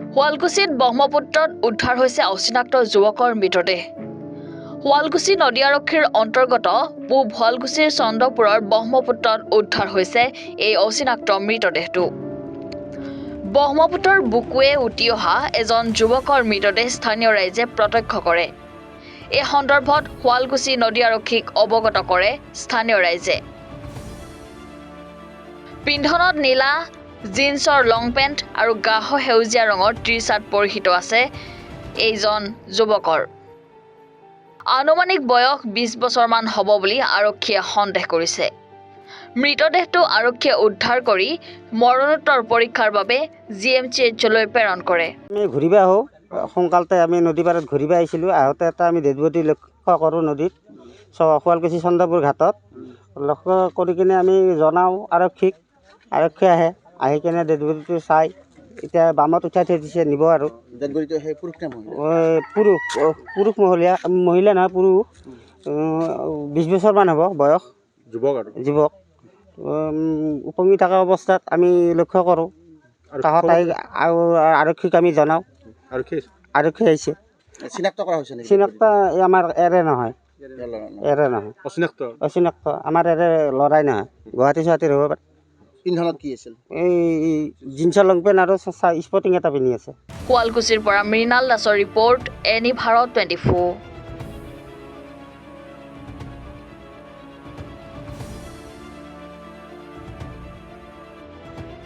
শুৱালকুছিত ব্ৰহ্মপুত্ৰত উদ্ধাৰ হৈছে অচিনাক্ত যুৱকৰ মৃতদেহ। শুৱালকুছি নদী আৰক্ষীৰ অন্তৰ্গত পূব শুৱালকুছিৰ চন্দ্ৰপুৰৰ ব্ৰহ্মপুত্ৰত উদ্ধাৰ হৈছে এই অচিনাক্ত মৃতদেহটো। ব্ৰহ্মপুত্ৰৰ বুকুৱে উটি অহা এজন যুৱকৰ মৃতদেহ স্থানীয় ৰাইজে প্ৰত্যক্ষ কৰে। এই সন্দৰ্ভত শুৱালকুছি নদী আৰক্ষীক অৱগত কৰে স্থানীয় ৰাইজে। পিন্ধনত নীলা জিন্সৰ লং পেণ্ট আৰু গাঢ় সেউজীয়া ৰঙৰ টি-চাৰ্ট পৰিহিত আছে এইজন যুৱকৰ। আনুমানিক বয়স 20 বছৰমান হ'ব বুলি আৰক্ষীয়ে সন্দেহ কৰিছে। মৃতদেহটো আৰক্ষীয়ে উদ্ধাৰ কৰি মৰণোত্তৰ পৰীক্ষাৰ বাবে GMCHলৈ প্ৰেৰণ কৰে। আমি ঘূৰিব আহোঁ, সোনকালতে আমি নদী পাৰত ঘূৰিব আহিছিলোঁ। আহোঁতে এটা আমি ডেড বডি লক্ষ্য কৰোঁ নদীত, শুৱালকুছি চন্দ্ৰপুৰ ঘাটত। লক্ষ্য কৰি কিনে আমি জনাওঁ আৰক্ষীক, আৰক্ষী আহি কিনে ডেড বডিটো চাই এতিয়া বামত উঠাই থৈ দিছে, নিব আৰু। ডেড বডিটো সেই পুৰুষ মহিলা নহয়, পুৰুষ। 20 বছৰমান হ'ব বয়স, যুৱক। উপঙি থকা অৱস্থাত আমি লক্ষ্য কৰোঁ। কাষত আৰু আৰক্ষীক আমি জনাওঁ, আৰক্ষী আহিছে। চিনাক্ত কৰা হৈছে নেকি? চিনাক্ত আমাৰ এৰে নহয়, অচিনাক্ত আমাৰ এৰে ল'ৰাই নহয়, গুৱাহাটীৰ হ'ব পাৰে। পিন্ধনত কি আছিল? এই জিন্সৰ লং পেণ্ট আৰু স্পৰ্টিং এটা পিন্ধি আছে। শুৱালকুছিৰ পৰা মৃণাল দাসৰ ৰিপৰ্ট, এনি ভাৰত 24।